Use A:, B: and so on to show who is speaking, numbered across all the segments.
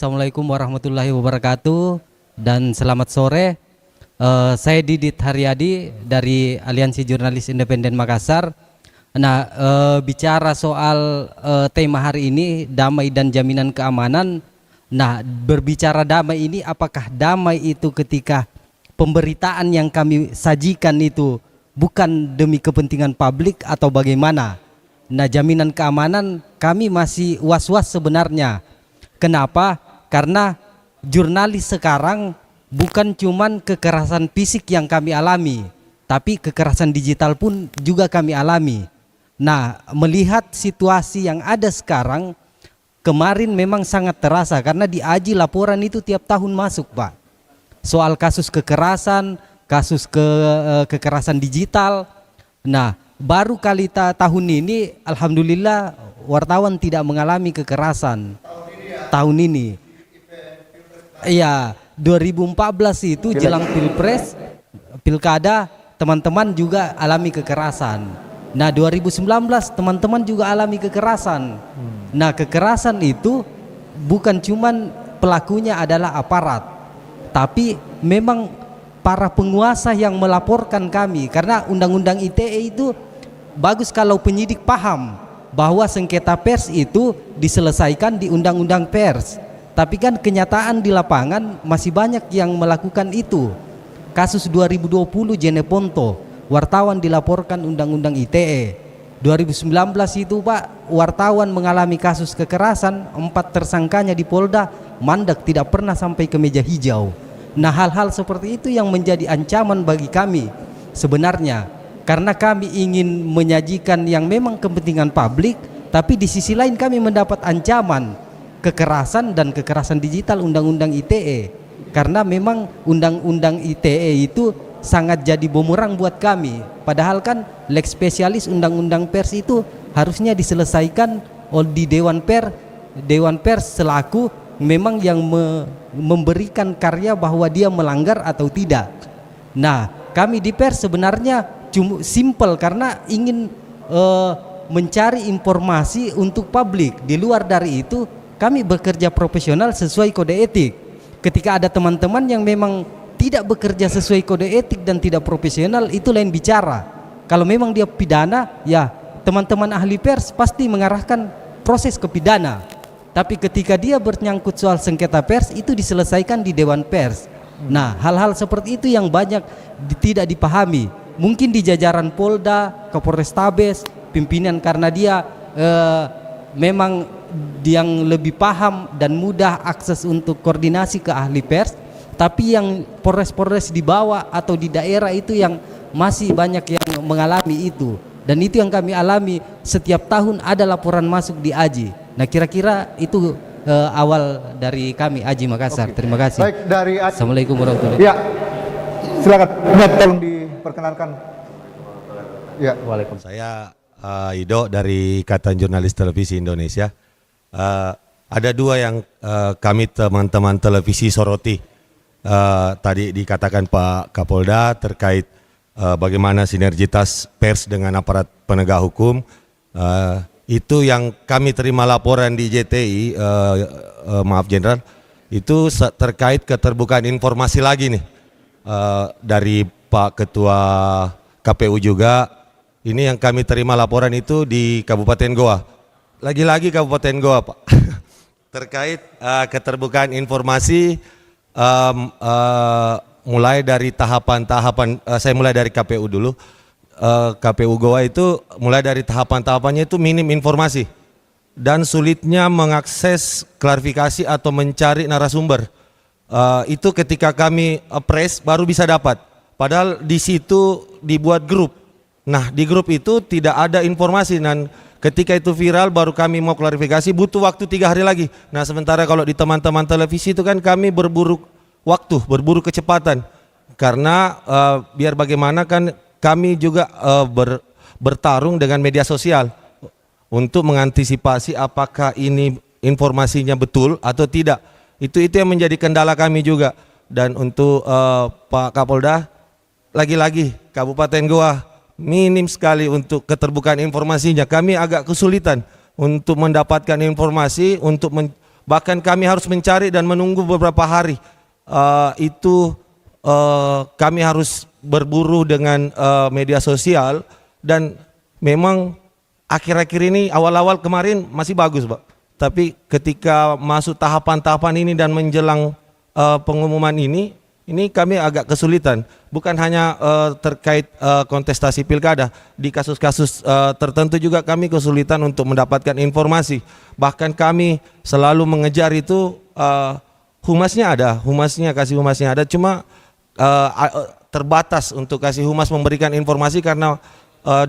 A: Assalamualaikum warahmatullahi wabarakatuh dan selamat sore. Saya Didit Haryadi dari Aliansi Jurnalis Independen Makassar. Nah, bicara soal tema hari ini, damai dan jaminan keamanan. Nah, berbicara damai ini, apakah damai itu ketika pemberitaan yang kami sajikan itu bukan demi kepentingan publik atau bagaimana? Nah, jaminan keamanan kami masih was-was sebenarnya. Kenapa? Karena jurnalis sekarang bukan cuman kekerasan fisik yang kami alami, tapi kekerasan digital pun juga kami alami. Nah, melihat situasi yang ada sekarang, kemarin memang sangat terasa karena di Aji laporan itu tiap tahun masuk, Pak. Soal kasus kekerasan, kasus kekerasan digital. Nah, baru kali tahun ini alhamdulillah wartawan tidak mengalami kekerasan. Tahun ini. Iya, 2014 itu jelang Pilpres, Pilkada, teman-teman juga alami kekerasan. Nah, 2019 teman-teman juga alami kekerasan. Nah, kekerasan itu bukan cuman pelakunya adalah aparat, tapi memang para penguasa yang melaporkan kami, karena undang-undang ITE itu bagus kalau penyidik paham bahwa sengketa pers itu diselesaikan di undang-undang pers. Tapi kan kenyataan di lapangan masih banyak yang melakukan itu. Kasus 2020 Jeneponto, wartawan dilaporkan undang-undang ITE. 2019 itu Pak, wartawan mengalami kasus kekerasan, 4 tersangkanya di Polda, mandat tidak pernah sampai ke meja hijau. Nah, hal-hal seperti itu yang menjadi ancaman bagi kami sebenarnya. Karena kami ingin menyajikan yang memang kepentingan publik, tapi di sisi lain kami mendapat ancaman kekerasan dan kekerasan digital undang-undang ITE. Karena memang undang-undang ITE itu sangat jadi bumerang buat kami. Padahal kan lex spesialis undang-undang pers itu harusnya diselesaikan di Dewan Pers selaku memang yang memberikan karya bahwa dia melanggar atau tidak. Nah, kami di pers sebenarnya cuma simple karena ingin mencari informasi untuk publik. Di luar dari itu kami bekerja profesional sesuai kode etik. Ketika ada teman-teman yang memang tidak bekerja sesuai kode etik dan tidak profesional, itu lain bicara. Kalau memang dia pidana, ya teman-teman ahli pers pasti mengarahkan proses ke pidana. Tapi ketika dia bernyangkut soal sengketa pers, itu diselesaikan di Dewan Pers. Nah, hal-hal seperti itu yang banyak tidak dipahami. Mungkin di jajaran Polda, Kapolrestabes, pimpinan karena dia memang yang lebih paham dan mudah akses untuk koordinasi ke ahli pers. Tapi yang Polres-Polres di bawah atau di daerah itu yang masih banyak yang mengalami itu. Dan itu yang kami alami setiap tahun ada laporan masuk di Aji. Nah, kira-kira itu awal dari kami Aji Makassar. Terima kasih.
B: Baik, dari Aji.
A: Assalamualaikum warahmatullahi wabarakatuh.
B: Ya, silakan. Tolong diperkenalkan. Ya.
C: Waalaikumsalam. Saya Ido dari Ikatan Jurnalis Televisi Indonesia. Ada dua yang kami teman-teman televisi soroti. Tadi dikatakan Pak Kapolda terkait bagaimana sinergitas pers dengan aparat penegak hukum. Itu yang kami terima laporan di JTI, maaf Jenderal, itu terkait keterbukaan informasi lagi nih dari Pak Ketua KPU juga. Ini yang kami terima laporan itu di Kabupaten Goa. Lagi-lagi Kabupaten Goa, Pak. Terkait keterbukaan informasi, mulai dari tahapan-tahapan, saya mulai dari KPU dulu. KPU Goa itu mulai dari tahapan-tahapannya itu minim informasi dan sulitnya mengakses klarifikasi atau mencari narasumber. Itu ketika kami press baru bisa dapat. Padahal di situ dibuat grup. Nah, di grup itu tidak ada informasi dan ketika itu viral baru kami mau klarifikasi butuh waktu 3 hari lagi. Nah, sementara kalau di teman-teman televisi itu kan kami berburu waktu, berburu kecepatan. Karena biar bagaimana kan kami juga bertarung dengan media sosial untuk mengantisipasi apakah ini informasinya betul atau tidak. Itu yang menjadi kendala kami juga. Dan untuk Pak Kapolda, lagi-lagi Kabupaten Goa minim sekali untuk keterbukaan informasinya. Kami agak kesulitan untuk mendapatkan informasi untuk Bahkan kami harus mencari dan menunggu beberapa hari. Kami harus berburu dengan media sosial, dan memang akhir-akhir ini awal-awal kemarin masih bagus, Pak. Tapi ketika masuk tahapan-tahapan ini dan menjelang pengumuman ini kami agak kesulitan. Bukan hanya terkait kontestasi pilkada, di kasus-kasus tertentu juga kami kesulitan untuk mendapatkan informasi. Bahkan kami selalu mengejar itu, humasnya ada, kasih humasnya ada, cuma terbatas untuk kasih humas memberikan informasi karena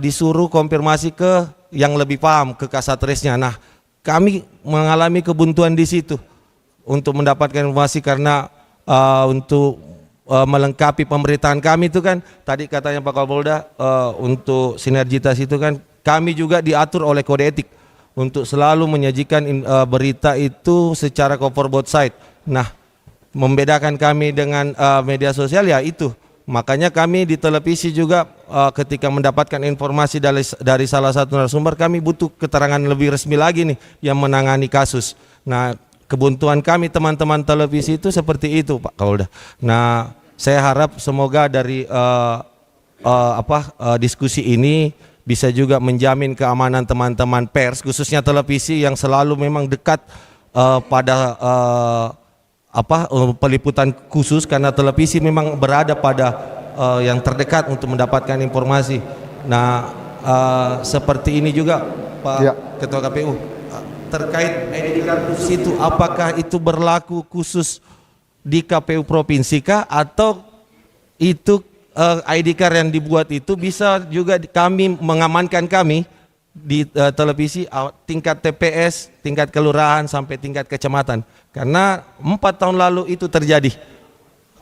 C: disuruh konfirmasi ke yang lebih paham, ke Kasatresnya. Nah, kami mengalami kebuntuan di situ untuk mendapatkan informasi karena untuk melengkapi pemberitaan kami itu kan tadi katanya Pak Kapolda, untuk sinergitas itu kan kami juga diatur oleh kode etik untuk selalu menyajikan berita itu secara cover both side. Nah, membedakan kami dengan media sosial ya itu. Makanya kami di televisi juga ketika mendapatkan informasi dari salah satu narasumber, kami butuh keterangan lebih resmi lagi nih yang menangani kasus. Nah, kebuntuan kami teman-teman televisi itu seperti itu, Pak Kapolda. Nah, saya harap semoga dari diskusi ini bisa juga menjamin keamanan teman-teman pers, khususnya televisi yang selalu memang dekat pada peliputan khusus, karena televisi memang berada pada yang terdekat untuk mendapatkan informasi. Nah, seperti ini juga Pak Ketua KPU, terkait ID card khusus itu, apakah itu berlaku khusus di KPU provinsi kah, atau itu ID card yang dibuat itu bisa juga kami mengamankan kami di televisi tingkat TPS, tingkat kelurahan sampai tingkat kecamatan. Karena 4 tahun lalu itu terjadi.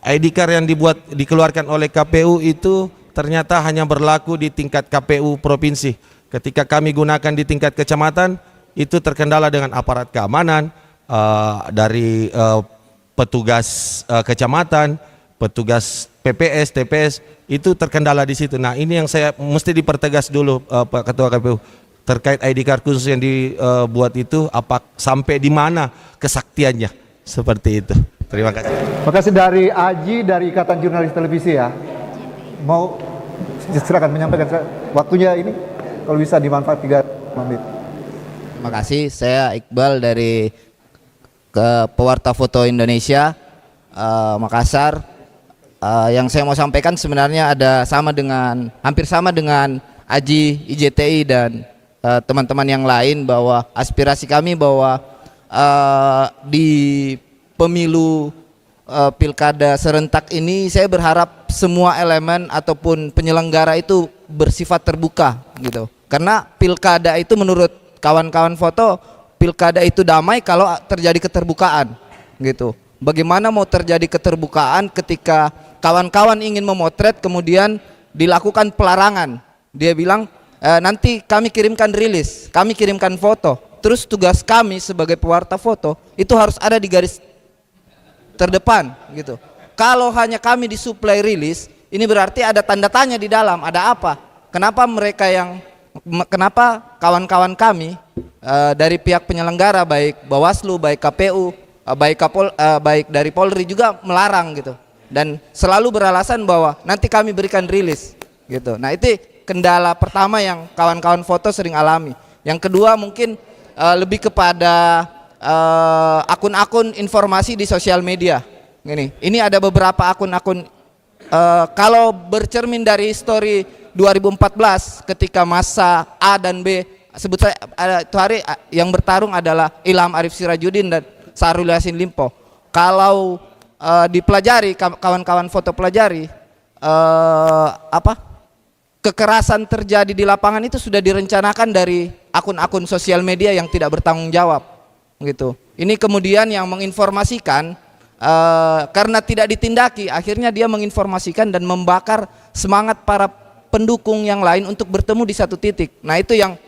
C: ID card yang dikeluarkan oleh KPU itu ternyata hanya berlaku di tingkat KPU provinsi. Ketika kami gunakan di tingkat kecamatan, itu terkendala dengan aparat keamanan dari petugas kecamatan, petugas PPS, TPS, itu terkendala di situ. Nah, ini yang saya mesti dipertegas dulu, Pak Ketua KPU, terkait ID card khusus yang dibuat itu, sampai di mana kesaktiannya, seperti itu. Terima kasih.
B: Terima kasih dari Aji dari Ikatan Jurnalis Televisi ya. Mau silakan menyampaikan waktunya ini, kalau bisa dimanfaat 3 menit.
D: Terima kasih, saya Iqbal dari Pewarta Foto Indonesia, Makassar. Yang saya mau sampaikan sebenarnya hampir sama dengan Aji, IJTI dan teman-teman yang lain, bahwa aspirasi kami bahwa di pemilu pilkada serentak ini saya berharap semua elemen ataupun penyelenggara itu bersifat terbuka gitu. Karena pilkada itu menurut kawan-kawan foto, pilkada itu damai kalau terjadi keterbukaan gitu. Bagaimana mau terjadi keterbukaan ketika kawan-kawan ingin memotret kemudian dilakukan pelarangan? Dia bilang nanti kami kirimkan rilis, kami kirimkan foto. Terus tugas kami sebagai pewarta foto itu harus ada di garis terdepan gitu. Kalau hanya kami disuplai rilis, ini berarti ada tanda tanya di dalam, ada apa? Kenapa kawan-kawan kami dari pihak penyelenggara, baik Bawaslu, baik KPU, baik dari Polri juga melarang gitu, dan selalu beralasan bahwa nanti kami berikan rilis gitu. Nah, itu kendala pertama yang kawan-kawan foto sering alami. Yang kedua mungkin lebih kepada akun-akun informasi di sosial media. Ini ada beberapa akun-akun, kalau bercermin dari histori 2014 ketika masa A dan B, sebut saya itu hari yang bertarung adalah Ilham Arif Sirajuddin dan Syahrul Yassin Limpo. Kalau dipelajari, kawan-kawan foto pelajari, kekerasan terjadi di lapangan itu sudah direncanakan dari akun-akun sosial media yang tidak bertanggung jawab gitu. Ini kemudian yang menginformasikan, karena tidak ditindaki, akhirnya dia menginformasikan dan membakar semangat para pendukung yang lain untuk bertemu di satu titik. Nah, itu yang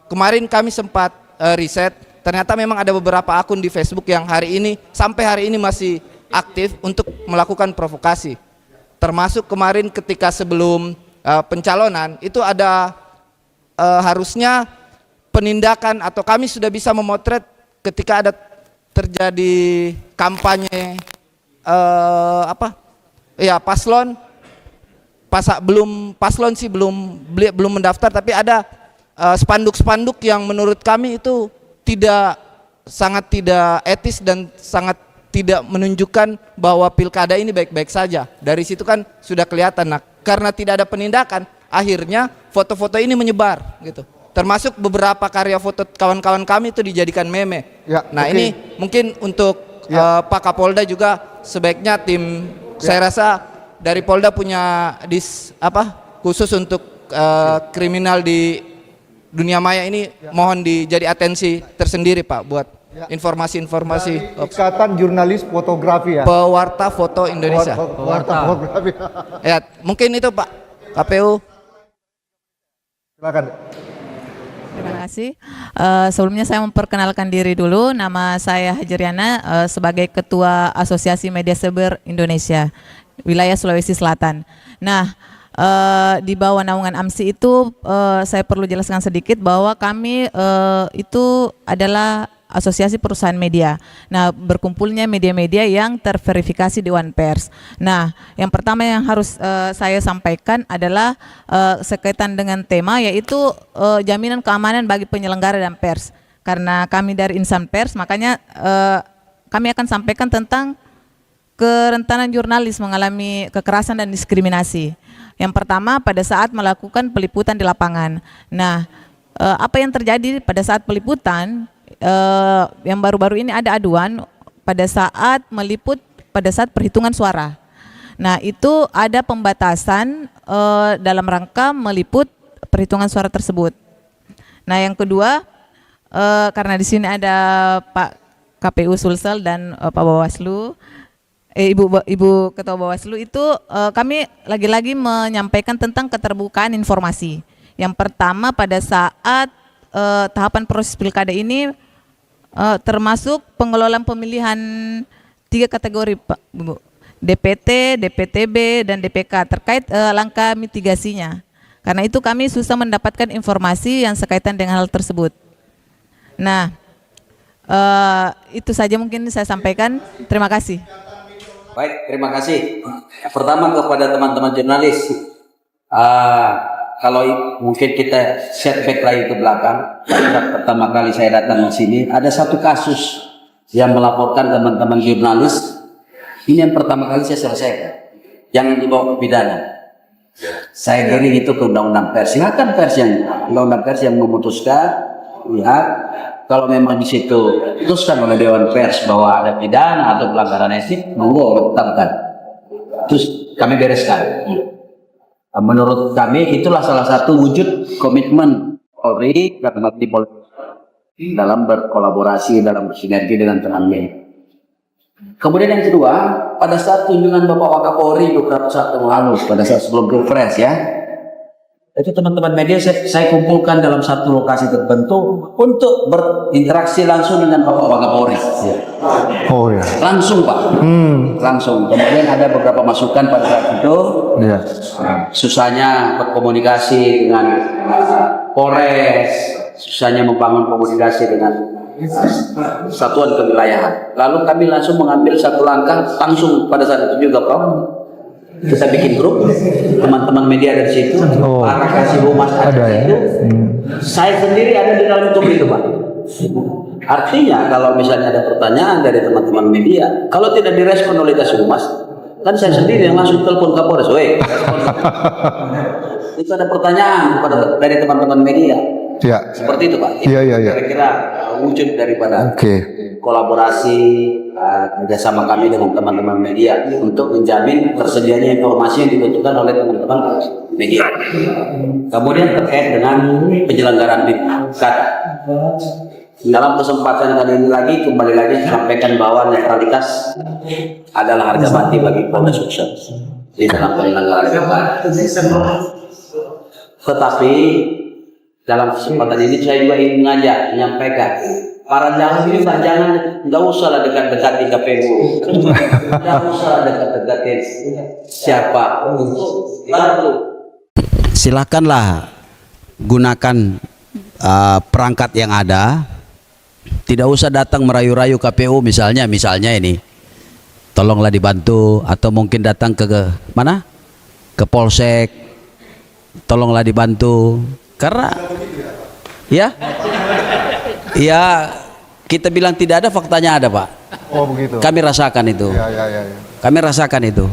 D: kemarin kami sempat riset, ternyata memang ada beberapa akun di Facebook yang sampai hari ini masih aktif untuk melakukan provokasi. Termasuk kemarin ketika sebelum pencalonan itu ada harusnya penindakan, atau kami sudah bisa memotret ketika ada terjadi kampanye paslon paslon sih belum mendaftar, tapi ada spanduk-spanduk yang menurut kami itu sangat tidak etis dan sangat tidak menunjukkan bahwa pilkada ini baik-baik saja. Dari situ kan sudah kelihatan. Nah, karena tidak ada penindakan, akhirnya foto-foto ini menyebar gitu. Termasuk beberapa karya foto kawan-kawan kami itu dijadikan meme.
B: Ya,
D: nah,
B: oke.
D: ini mungkin untuk Pak Kapolda juga sebaiknya tim saya rasa dari Polda punya khusus untuk kriminal di dunia maya ini, mohon dijadi atensi tersendiri Pak buat informasi-informasi
B: Ikatan Jurnalis Fotografi ya.
D: pewarta foto Indonesia.
B: Pewarta fotografi.
D: Ya, mungkin itu Pak KPU.
B: Silakan.
E: Terima kasih. Sebelumnya saya memperkenalkan diri dulu. Nama saya Hajriana sebagai Ketua Asosiasi Media Cyber Indonesia, wilayah Sulawesi Selatan. Nah, di bawah naungan AMSI itu saya perlu jelaskan sedikit bahwa kami itu adalah asosiasi perusahaan media. Nah, berkumpulnya media-media yang terverifikasi Dewan Pers. Nah, yang pertama yang harus saya sampaikan adalah sekaitan dengan tema, yaitu jaminan keamanan bagi penyelenggara dan pers. Karena kami dari insan pers, makanya kami akan sampaikan tentang kerentanan jurnalis mengalami kekerasan dan diskriminasi. Yang pertama, pada saat melakukan peliputan di lapangan. Nah, apa yang terjadi pada saat peliputan? Yang baru-baru ini ada aduan pada saat meliput pada saat perhitungan suara. Nah, itu ada pembatasan dalam rangka meliput perhitungan suara tersebut. Nah, yang kedua, karena di sini ada Pak KPU Sulsel dan Pak Bawaslu, Ibu Ketua Bawaslu, itu kami lagi-lagi menyampaikan tentang keterbukaan informasi. Yang pertama, pada saat tahapan proses pilkada ini termasuk pengelolaan pemilihan 3 kategori Pak Bu, DPT, DPTB, dan DPK terkait langkah mitigasinya. Karena itu kami susah mendapatkan informasi yang sekaitan dengan hal tersebut. Nah, itu saja mungkin saya sampaikan. Terima kasih.
F: Baik, terima kasih. Pertama kepada teman-teman jurnalis, kalau mungkin kita setback lagi ke belakang, pertama kali saya datang di sini, ada satu kasus yang melaporkan teman-teman jurnalis. Ini yang pertama kali saya selesaikan, yang dibawa pidana. Saya giring itu ke undang-undang pers. Silakan pers undang-undang pers yang memutuskan, lihat kalau memang di situ putuskan oleh Dewan Pers bahwa ada pidana atau pelanggaran etik, monggo tetapkan. Terus kami bereskan. Menurut kami itulah salah satu wujud komitmen Polri dalam berkolaborasi, dalam bersinergi dengan teman-teman. Kemudian yang kedua, pada saat kunjungan Bapak Wakapolri beberapa saat yang lalu, pada saat sebelum Pilpres ya, itu teman-teman media saya kumpulkan dalam satu lokasi tertentu untuk berinteraksi langsung dengan Bapak Wakapolri.
B: Oh ya.
F: Langsung Pak, langsung. Kemudian ada beberapa masukan pada saat itu.
B: Ya.
F: Susahnya berkomunikasi dengan Polres, susahnya membangun komunikasi dengan satuan kewilayahan. Lalu kami langsung mengambil satu langkah langsung pada saat itu juga Pak. Kita bikin grup teman-teman media dari situ, para kasih humas ada ya. Saya sendiri ada di dalam grup itu Pak. Artinya kalau misalnya ada pertanyaan dari teman-teman media, kalau tidak direspon oleh kasih humas, kan saya sendiri yang langsung telepon Kapolres, itu ada pertanyaan dari teman-teman media.
B: Ya.
F: Seperti itu Pak.
B: Iya.
F: Kira-kira wujud daripada kolaborasi kerjasama kami dengan teman-teman media untuk menjamin tersedianya informasi yang dibutuhkan oleh teman-teman media. Kemudian terkait dengan penyelenggaraan pilkada. Dalam kesempatan kali ini lagi kembali lagi sampaikan bahwa netralitas adalah harga mati bagi Polda sukses di dalam penyelenggaraan pilkada. Tetapi dalam kesempatan ini saya juga ingin mengajak, menyampaikan para jamaah ini nggak usah dekat-dekat di KPU, nggak usah dekat-dekat siapa.
G: Silakanlah gunakan perangkat yang ada Tidak usah datang merayu-rayu KPU misalnya ini. Tolonglah dibantu, atau mungkin datang ke mana? Ke Polsek. Tolonglah dibantu. Karena ya kita bilang tidak ada, faktanya ada, Pak.
B: Oh begitu.
G: Kami rasakan itu.
B: Ya.
G: Kami rasakan itu.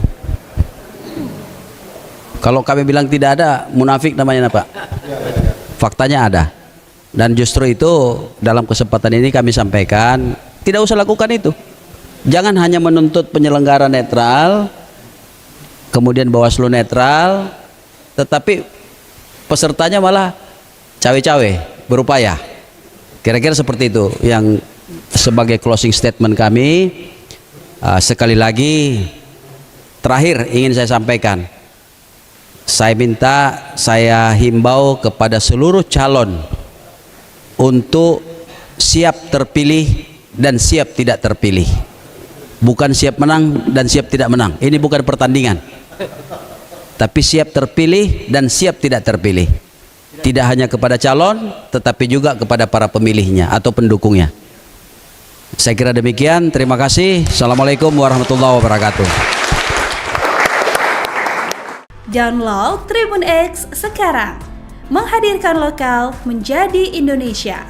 G: Kalau kami bilang tidak ada, munafik namanya, Pak. Faktanya ada. Dan justru itu dalam kesempatan ini kami sampaikan, tidak usah lakukan itu. Jangan hanya menuntut penyelenggara netral, kemudian Bawaslu netral, tetapi pesertanya malah cawe-cawe, berupaya. Kira-kira seperti itu yang sebagai closing statement kami. Sekali lagi, terakhir ingin saya sampaikan, saya himbau kepada seluruh calon untuk siap terpilih dan siap tidak terpilih. Bukan siap menang dan siap tidak menang. Ini bukan pertandingan. Tapi siap terpilih dan siap tidak terpilih. Tidak hanya kepada calon, tetapi juga kepada para pemilihnya atau pendukungnya. Saya kira demikian. Terima kasih. Assalamualaikum warahmatullahi wabarakatuh.
H: Download Tribun X sekarang, menghadirkan lokal menjadi Indonesia.